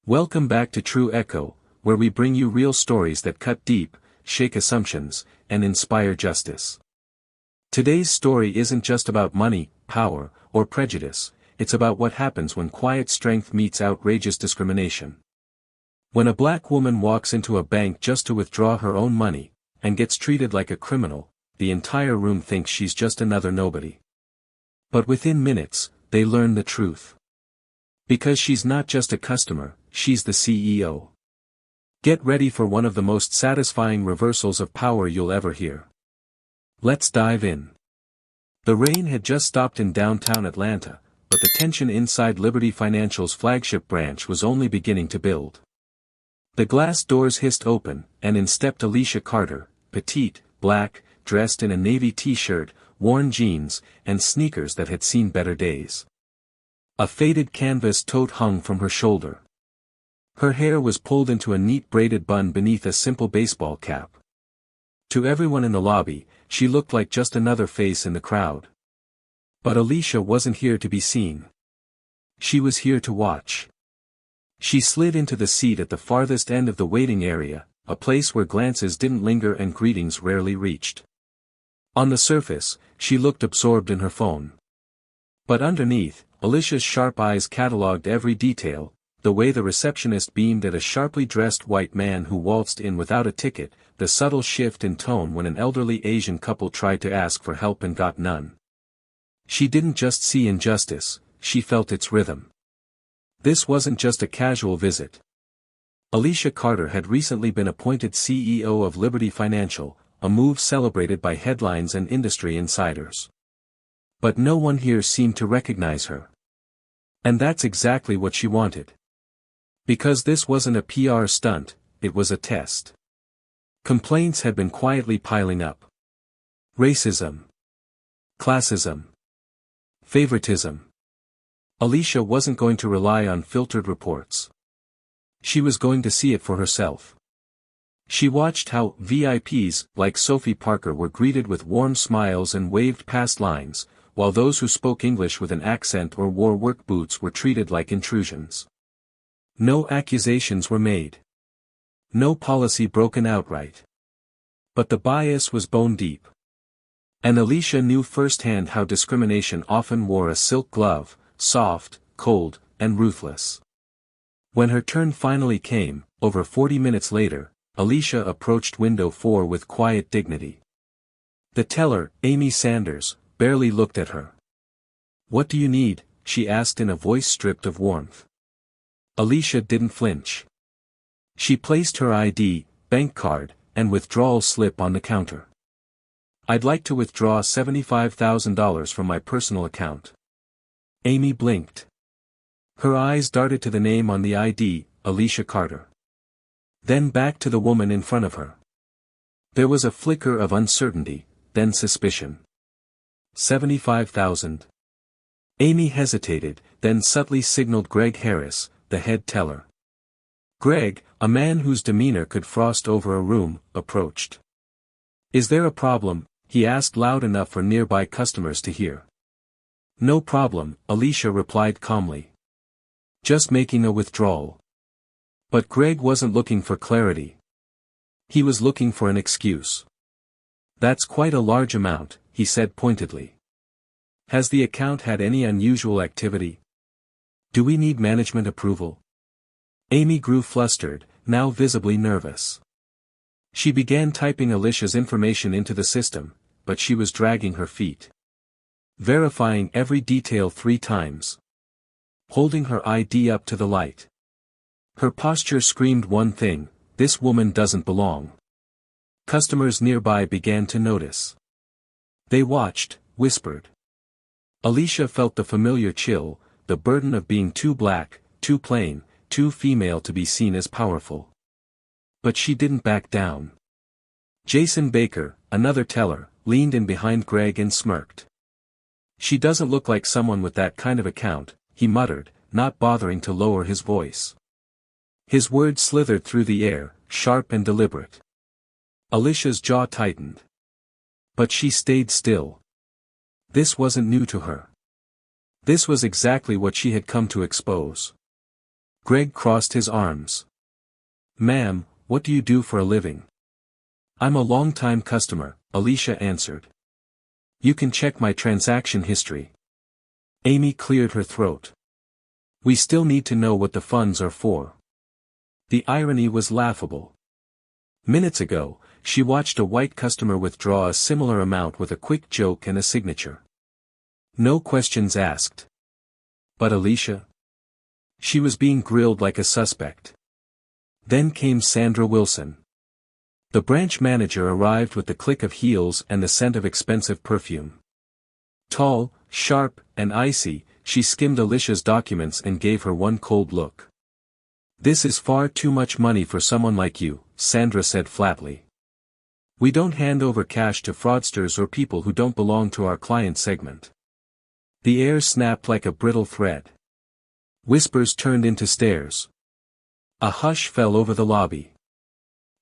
Welcome back to True Echo, where we bring you real stories that cut deep, shake assumptions, and inspire justice. Today's story isn't just about money, power, or prejudice, it's about what happens when quiet strength meets outrageous discrimination. When a black woman walks into a bank just to withdraw her own money, and gets treated like a criminal, the entire room thinks she's just another nobody. But within minutes, they learn the truth. Because she's not just a customer, she's the CEO. Get ready for one of the most satisfying reversals of power you'll ever hear. Let's dive in. The rain had just stopped in downtown Atlanta, but the tension inside Liberty Financial's flagship branch was only beginning to build. The glass doors hissed open, and in stepped Alicia Carter, petite, black, dressed in a navy t-shirt, worn jeans, and sneakers that had seen better days. A faded canvas tote hung from her shoulder. Her hair was pulled into a neat braided bun beneath a simple baseball cap. To everyone in the lobby, she looked like just another face in the crowd. But Alicia wasn't here to be seen. She was here to watch. She slid into the seat at the farthest end of the waiting area, a place where glances didn't linger and greetings rarely reached. On the surface, she looked absorbed in her phone. But underneath, Alicia's sharp eyes catalogued every detail, the way the receptionist beamed at a sharply dressed white man who waltzed in without a ticket, the subtle shift in tone when an elderly Asian couple tried to ask for help and got none. She didn't just see injustice, she felt its rhythm. This wasn't just a casual visit. Alicia Carter had recently been appointed CEO of Liberty Financial, a move celebrated by headlines and industry insiders. But no one here seemed to recognize her. And that's exactly what she wanted. Because this wasn't a PR stunt, it was a test. Complaints had been quietly piling up. Racism. Classism. Favoritism. Alicia wasn't going to rely on filtered reports. She was going to see it for herself. She watched how VIPs like Sophie Parker were greeted with warm smiles and waved past lines, while those who spoke English with an accent or wore work boots were treated like intrusions. No accusations were made. No policy broken outright. But the bias was bone deep. And Alicia knew firsthand how discrimination often wore a silk glove, soft, cold, and ruthless. When her turn finally came, over 40 minutes later, Alicia approached window 4 with quiet dignity. The teller, Amy Sanders, barely looked at her. "What do you need?" she asked in a voice stripped of warmth. Alicia didn't flinch. She placed her ID, bank card, and withdrawal slip on the counter. "I'd like to withdraw $75,000 from my personal account." Amy blinked. Her eyes darted to the name on the ID, Alicia Carter. Then back to the woman in front of her. There was a flicker of uncertainty, then suspicion. 75,000. Amy hesitated, then subtly signaled Greg Harris, the head teller. Greg, a man whose demeanor could frost over a room, approached. "Is there a problem?" he asked loud enough for nearby customers to hear. "No problem," Alicia replied calmly. "Just making a withdrawal." But Greg wasn't looking for clarity. He was looking for an excuse. "That's quite a large amount," he said pointedly. "Has the account had any unusual activity? Do we need management approval?" Amy grew flustered, now visibly nervous. She began typing Alicia's information into the system, but she was dragging her feet. Verifying every detail 3 times. Holding her ID up to the light. Her posture screamed one thing: this woman doesn't belong. Customers nearby began to notice. They watched, whispered. Alicia felt the familiar chill, the burden of being too black, too plain, too female to be seen as powerful. But she didn't back down. Jason Baker, another teller, leaned in behind Greg and smirked. "She doesn't look like someone with that kind of account," he muttered, not bothering to lower his voice. His words slithered through the air, sharp and deliberate. Alicia's jaw tightened. But she stayed still. This wasn't new to her. This was exactly what she had come to expose. Greg crossed his arms. "Ma'am, what do you do for a living?" "I'm a long-time customer," Alicia answered. "You can check my transaction history." Amy cleared her throat. "We still need to know what the funds are for." The irony was laughable. Minutes ago, she watched a white customer withdraw a similar amount with a quick joke and a signature. No questions asked. But Alicia? She was being grilled like a suspect. Then came Sandra Wilson. The branch manager arrived with the click of heels and the scent of expensive perfume. Tall, sharp, and icy, she skimmed Alicia's documents and gave her one cold look. "This is far too much money for someone like you," Sandra said flatly. "We don't hand over cash to fraudsters or people who don't belong to our client segment." The air snapped like a brittle thread. Whispers turned into stares. A hush fell over the lobby.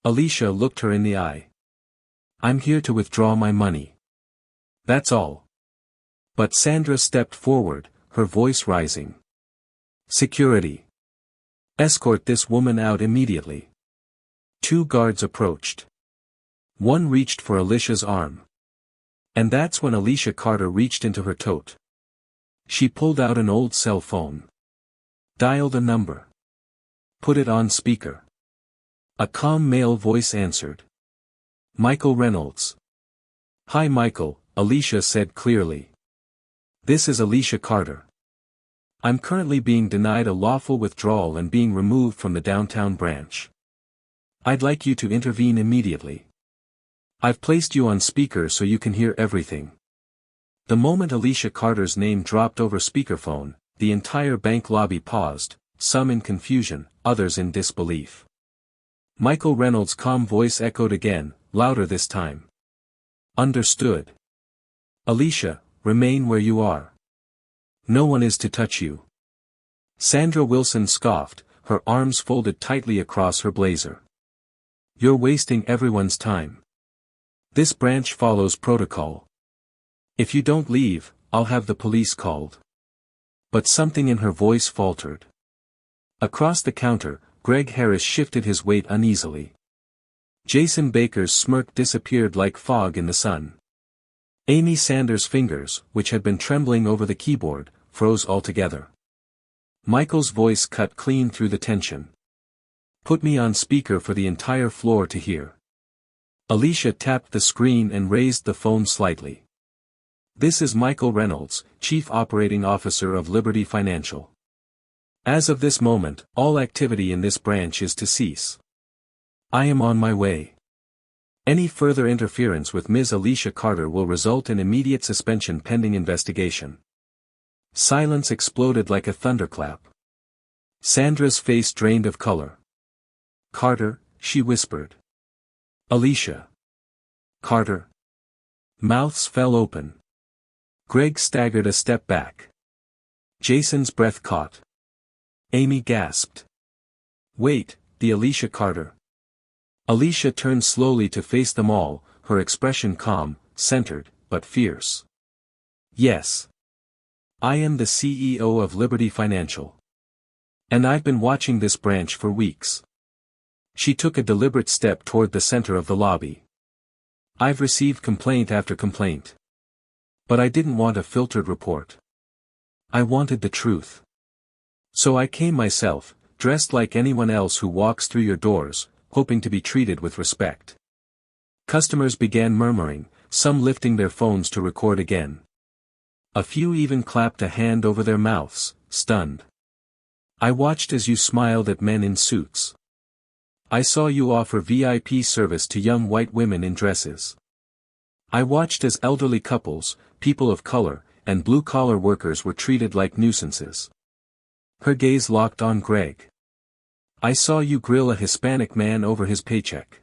Alicia looked her in the eye. "I'm here to withdraw my money. That's all." But Sandra stepped forward, her voice rising. "Security. Escort this woman out immediately." 2 guards approached. One reached for Alicia's arm. And that's when Alicia Carter reached into her tote. She pulled out an old cell phone. Dialed a number. Put it on speaker. A calm male voice answered. "Michael Reynolds." "Hi Michael," Alicia said clearly. "This is Alicia Carter. I'm currently being denied a lawful withdrawal and being removed from the downtown branch. I'd like you to intervene immediately. I've placed you on speaker so you can hear everything." The moment Alicia Carter's name dropped over speakerphone, the entire bank lobby paused, some in confusion, others in disbelief. Michael Reynolds' calm voice echoed again, louder this time. "Understood. Alicia, remain where you are. No one is to touch you." Sandra Wilson scoffed, her arms folded tightly across her blazer. "You're wasting everyone's time. This branch follows protocol. If you don't leave, I'll have the police called." But something in her voice faltered. Across the counter, Greg Harris shifted his weight uneasily. Jason Baker's smirk disappeared like fog in the sun. Amy Sanders' fingers, which had been trembling over the keyboard, froze altogether. Michael's voice cut clean through the tension. "Put me on speaker for the entire floor to hear." Alicia tapped the screen and raised the phone slightly. "This is Michael Reynolds, Chief Operating Officer of Liberty Financial. As of this moment, all activity in this branch is to cease. I am on my way. Any further interference with Ms. Alicia Carter will result in immediate suspension pending investigation." Silence exploded like a thunderclap. Sandra's face drained of color. "Carter," she whispered. "Alicia. Carter." Mouths fell open. Greg staggered a step back. Jason's breath caught. Amy gasped. "Wait, the Alicia Carter." Alicia turned slowly to face them all, her expression calm, centered, but fierce. "Yes. I am the CEO of Liberty Financial. And I've been watching this branch for weeks." She took a deliberate step toward the center of the lobby. "I've received complaint after complaint. But I didn't want a filtered report. I wanted the truth. So I came myself, dressed like anyone else who walks through your doors, hoping to be treated with respect." Customers began murmuring, some lifting their phones to record again. A few even clapped a hand over their mouths, stunned. "I watched as you smiled at men in suits. I saw you offer VIP service to young white women in dresses. I watched as elderly couples, people of color, and blue-collar workers were treated like nuisances." Her gaze locked on Greg. "I saw you grill a Hispanic man over his paycheck.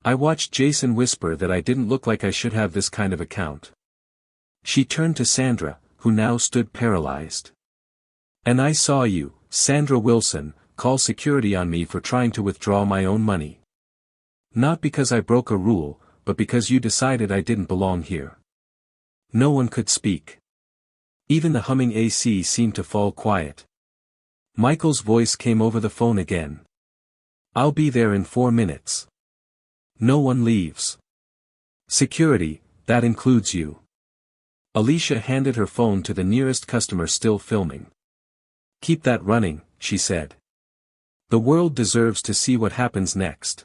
I watched Jason whisper that I didn't look like I should have this kind of account." She turned to Sandra, who now stood paralyzed. "And I saw you, Sandra Wilson, call security on me for trying to withdraw my own money. Not because I broke a rule, but because you decided I didn't belong here." No one could speak. Even the humming AC seemed to fall quiet. Michael's voice came over the phone again. I'll be there in 4 minutes. No one leaves. Security, that includes you. Alicia handed her phone to the nearest customer still filming. Keep that running, she said. The world deserves to see what happens next.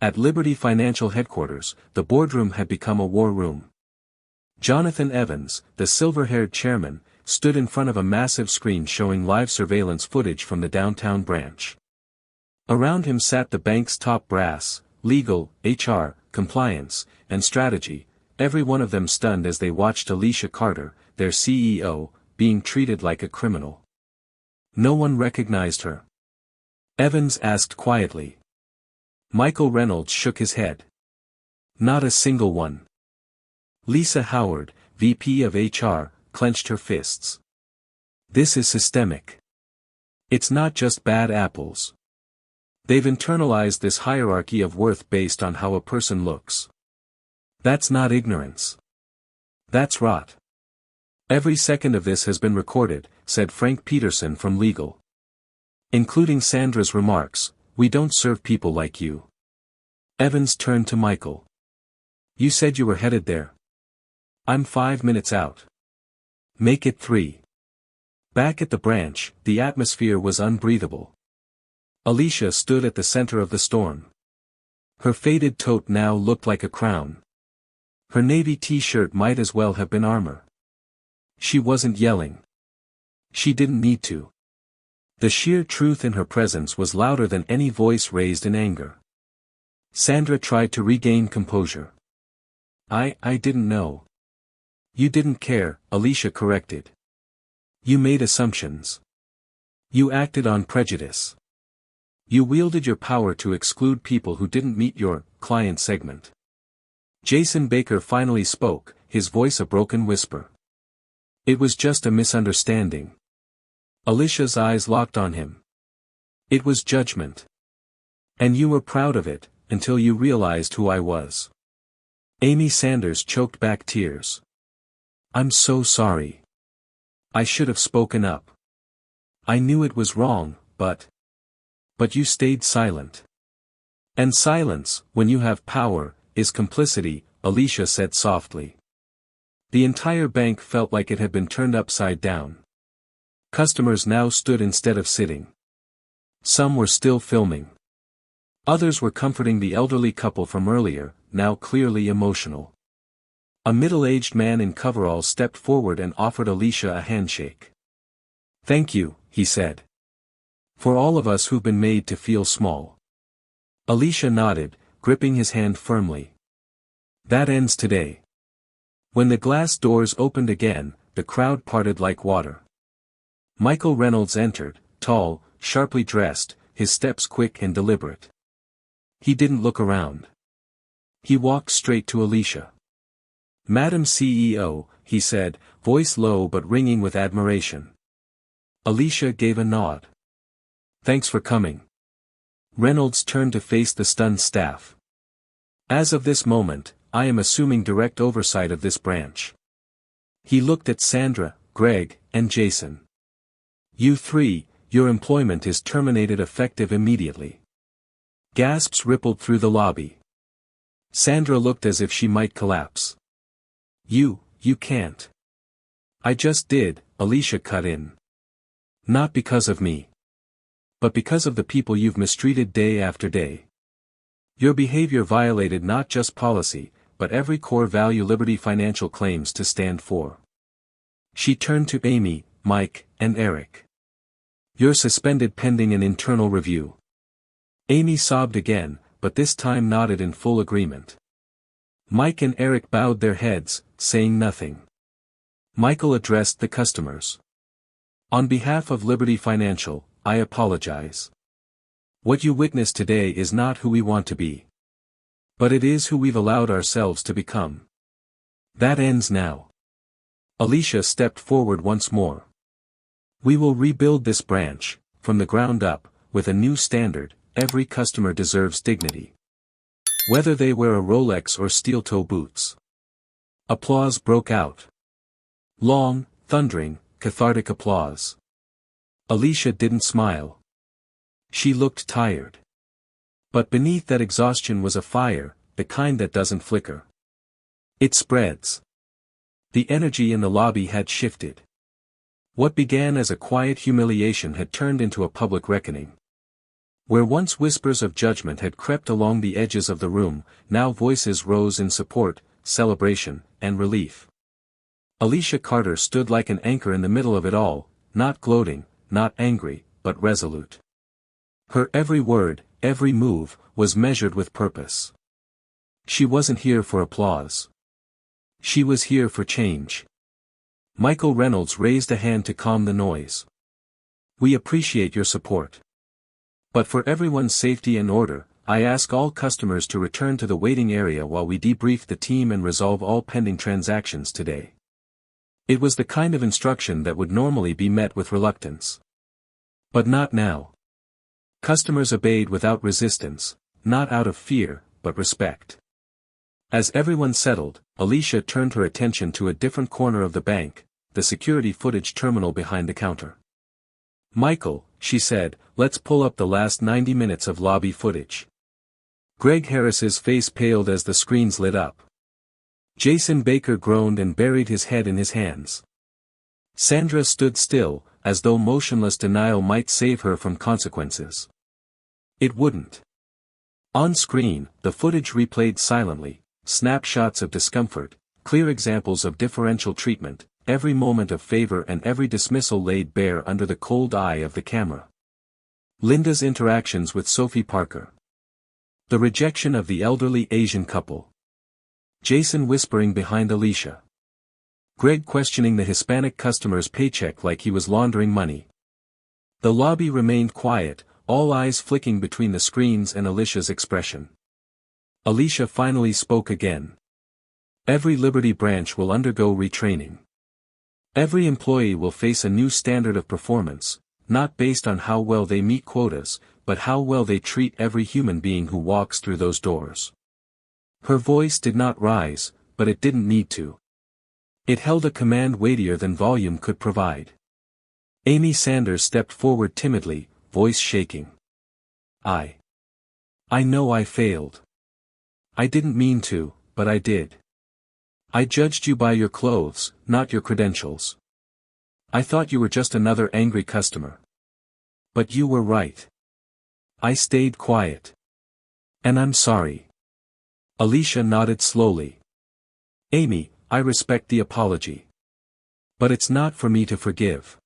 At Liberty Financial headquarters, the boardroom had become a war room. Jonathan Evans, the silver-haired chairman, stood in front of a massive screen showing live surveillance footage from the downtown branch. Around him sat the bank's top brass, legal, HR, compliance, and strategy, every one of them stunned as they watched Alicia Carter, their CEO, being treated like a criminal. No one recognized her. Evans asked quietly. Michael Reynolds shook his head. Not a single one. Lisa Howard, VP of HR, clenched her fists. This is systemic. It's not just bad apples. They've internalized this hierarchy of worth based on how a person looks. That's not ignorance. That's rot. Every second of this has been recorded, said Frank Peterson from legal. Including Sandra's remarks, we don't serve people like you. Evans turned to Michael. You said you were headed there. I'm 5 minutes out. Make it 3. Back at the branch, the atmosphere was unbreathable. Alicia stood at the center of the storm. Her faded toque now looked like a crown. Her navy t-shirt might as well have been armor. She wasn't yelling. She didn't need to. The sheer truth in her presence was louder than any voice raised in anger. Sandra tried to regain composure. I didn't know. You didn't care, Alicia corrected. You made assumptions. You acted on prejudice. You wielded your power to exclude people who didn't meet your client segment. Jason Baker finally spoke, his voice a broken whisper. It was just a misunderstanding. Alicia's eyes locked on him. It was judgment. And you were proud of it, until you realized who I was. Amy Sanders choked back tears. I'm so sorry. I should have spoken up. I knew it was wrong, but you stayed silent. And silence, when you have power, is complicity, Alicia said softly. The entire bank felt like it had been turned upside down. Customers now stood instead of sitting. Some were still filming. Others were comforting the elderly couple from earlier, now clearly emotional. A middle-aged man in coveralls stepped forward and offered Alicia a handshake. Thank you, he said. For all of us who've been made to feel small. Alicia nodded, gripping his hand firmly. That ends today. When the glass doors opened again, the crowd parted like water. Michael Reynolds entered, tall, sharply dressed, his steps quick and deliberate. He didn't look around. He walked straight to Alicia. Madam CEO, he said, voice low but ringing with admiration. Alicia gave a nod. Thanks for coming. Reynolds turned to face the stunned staff. As of this moment, I am assuming direct oversight of this branch. He looked at Sandra, Greg, and Jason. You 3, your employment is terminated effective immediately. Gasps rippled through the lobby. Sandra looked as if she might collapse. You can't. I just did, Alicia cut in. Not because of me. But because of the people you've mistreated day after day. Your behavior violated not just policy, but every core value Liberty Financial claims to stand for. She turned to Amy, Mike, and Eric. You're suspended pending an internal review. Amy sobbed again, but this time nodded in full agreement. Mike and Eric bowed their heads, saying nothing. Michael addressed the customers. On behalf of Liberty Financial, I apologize. What you witnessed today is not who we want to be. But it is who we've allowed ourselves to become. That ends now. Alicia stepped forward once more. We will rebuild this branch, from the ground up, with a new standard. Every customer deserves dignity. Whether they wear a Rolex or steel-toe boots. Applause broke out. Long, thundering, cathartic applause. Alicia didn't smile. She looked tired. But beneath that exhaustion was a fire, the kind that doesn't flicker. It spreads. The energy in the lobby had shifted. What began as a quiet humiliation had turned into a public reckoning. Where once whispers of judgment had crept along the edges of the room, now voices rose in support, celebration, and relief. Alicia Carter stood like an anchor in the middle of it all, not gloating, not angry, but resolute. Her every word, every move, was measured with purpose. She wasn't here for applause. She was here for change. Michael Reynolds raised a hand to calm the noise. "We appreciate your support. But for everyone's safety and order, I ask all customers to return to the waiting area while we debrief the team and resolve all pending transactions today." It was the kind of instruction that would normally be met with reluctance. But not now. Customers obeyed without resistance, not out of fear, but respect. As everyone settled, Alicia turned her attention to a different corner of the bank, the security footage terminal behind the counter. "Michael," she said, "let's pull up the last 90 minutes of lobby footage." Greg Harris's face paled as the screens lit up. Jason Baker groaned and buried his head in his hands. Sandra stood still, as though motionless denial might save her from consequences. It wouldn't. On screen, the footage replayed silently, snapshots of discomfort, clear examples of differential treatment, every moment of favor and every dismissal laid bare under the cold eye of the camera. Linda's interactions with Sophie Parker. The rejection of the elderly Asian couple. Jason whispering behind Alicia. Greg questioning the Hispanic customer's paycheck like he was laundering money. The lobby remained quiet, all eyes flicking between the screens and Alicia's expression. Alicia finally spoke again. "Every Liberty branch will undergo retraining. Every employee will face a new standard of performance, not based on how well they meet quotas, but how well they treat every human being who walks through those doors." Her voice did not rise, but it didn't need to. It held a command weightier than volume could provide. Amy Sanders stepped forward timidly, voice shaking. I know I failed. I didn't mean to, but I did. I judged you by your clothes, not your credentials. I thought you were just another angry customer. But you were right. I stayed quiet. And I'm sorry." Alicia nodded slowly. "Amy, I respect the apology. But it's not for me to forgive.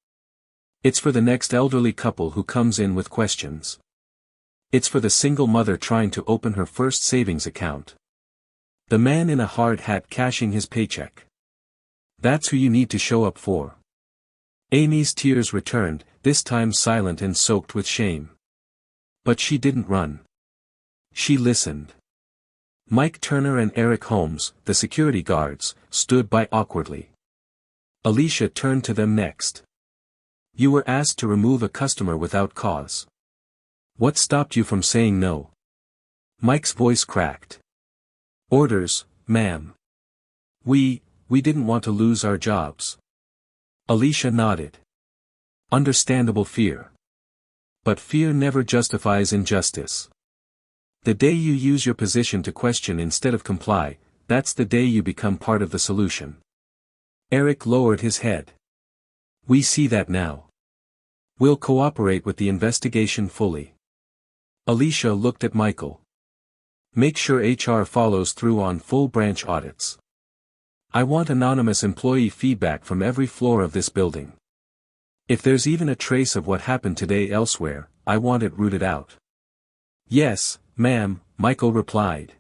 It's for the next elderly couple who comes in with questions. It's for the single mother trying to open her first savings account. The man in a hard hat cashing his paycheck. That's who you need to show up for." Amy's tears returned, this time silent and soaked with shame. But she didn't run. She listened. Mike Turner and Eric Holmes, the security guards, stood by awkwardly. Alicia turned to them next. "You were asked to remove a customer without cause. What stopped you from saying no?" Mike's voice cracked. "Orders, ma'am. We didn't want to lose our jobs." Alicia nodded. Understandable fear. But fear never justifies injustice. The day you use your position to question instead of comply, that's the day you become part of the solution. Eric lowered his head. "We see that now. We'll cooperate with the investigation fully." Alicia looked at Michael. "Make sure HR follows through on full branch audits. I want anonymous employee feedback from every floor of this building. If there's even a trace of what happened today elsewhere, I want it rooted out." "Yes, ma'am," Michael replied.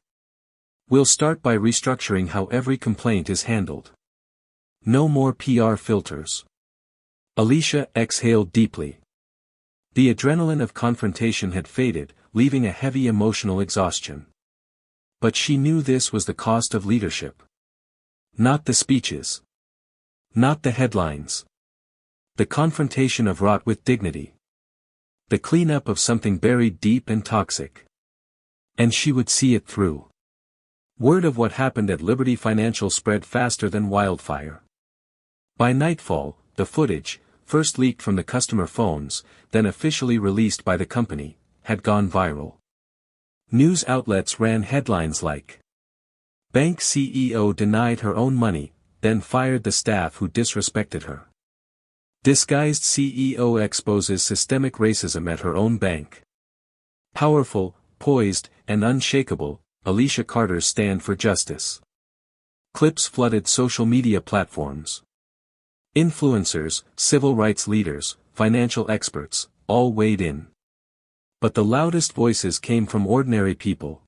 "We'll start by restructuring how every complaint is handled. No more PR filters." Alicia exhaled deeply. The adrenaline of confrontation had faded, leaving a heavy emotional exhaustion. But she knew this was the cost of leadership. Not the speeches. Not the headlines. The confrontation of wrought with dignity. The cleanup of something buried deep and toxic. And she would see it through. Word of what happened at Liberty Financial spread faster than wildfire. By nightfall, the footage, first leaked from the customer phones, then officially released by the company, had gone viral. News outlets ran headlines like, "Bank CEO denied her own money, then fired the staff who disrespected her." "Disguised CEO exposes systemic racism at her own bank." "Powerful, poised, and unshakable, Alicia Carter's stand for justice." Clips flooded social media platforms. Influencers, civil rights leaders, financial experts, all weighed in. But the loudest voices came from ordinary people.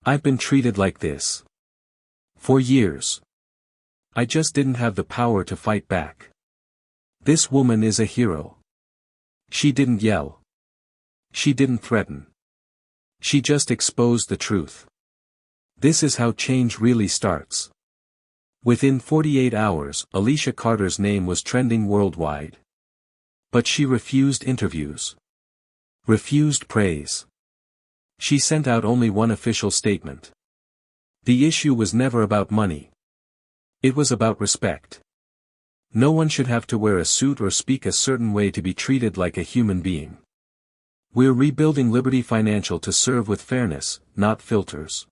"I've been treated like this for years. I just didn't have the power to fight back. This woman is a hero. She didn't yell. She didn't threaten. She just exposed the truth. This is how change really starts." Within 48 hours, Alicia Carter's name was trending worldwide. But she refused interviews. Refused praise. She sent out only one official statement. The issue was never about money. It was about respect. No one should have to wear a suit or speak a certain way to be treated like a human being. "We're rebuilding Liberty Financial to serve with fairness, not filters.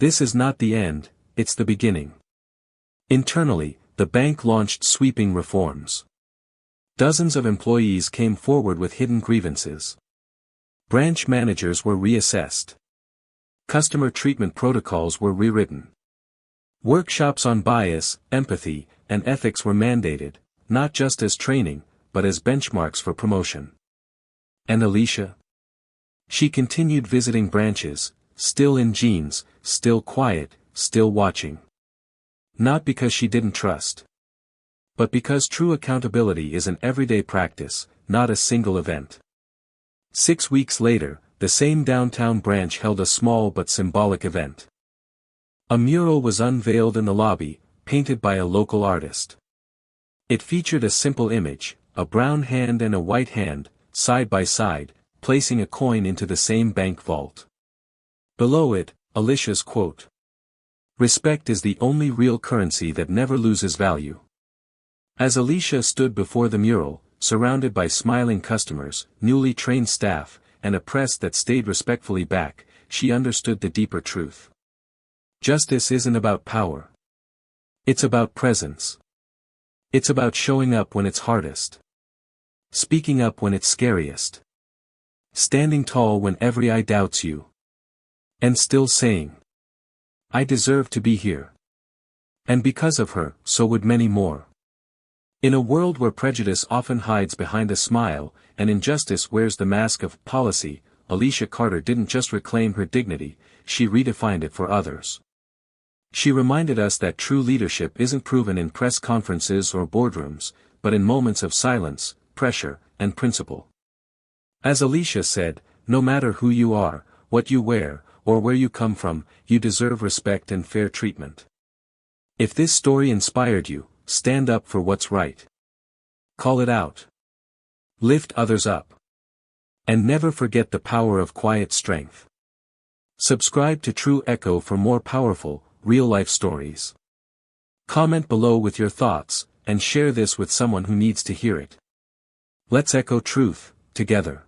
This is not the end, it's the beginning." Internally, the bank launched sweeping reforms. Dozens of employees came forward with hidden grievances. Branch managers were reassessed. Customer treatment protocols were rewritten. Workshops on bias, empathy, and ethics were mandated, not just as training, but as benchmarks for promotion. And Alicia? She continued visiting branches, still in jeans, still quiet, still watching. Not because she didn't trust, but because true accountability is an everyday practice, not a single event. 6 weeks later, the same downtown branch held a small but symbolic event. A mural was unveiled in the lobby, painted by a local artist. It featured a simple image, a brown hand and a white hand, side by side, placing a coin into the same bank vault. Below it, Alicia's quote, "Respect is the only real currency that never loses value." As Alicia stood before the mural, surrounded by smiling customers, newly trained staff, and a press that stayed respectfully back, she understood the deeper truth. Justice isn't about power. It's about presence. It's about showing up when it's hardest. Speaking up when it's scariest. Standing tall when every eye doubts you. And still saying, "I deserve to be here." And because of her, so would many more. In a world where prejudice often hides behind a smile, and injustice wears the mask of policy, Alicia Carter didn't just reclaim her dignity, she redefined it for others. She reminded us that true leadership isn't proven in press conferences or boardrooms, but in moments of silence, pressure, and principle. As Alicia said, no matter who you are, what you wear, or where you come from, you deserve respect and fair treatment. If this story inspired you, stand up for what's right. Call it out. Lift others up. And never forget the power of quiet strength. Subscribe to True Echo for more powerful, real-life stories. Comment below with your thoughts, and share this with someone who needs to hear it. Let's echo truth, together.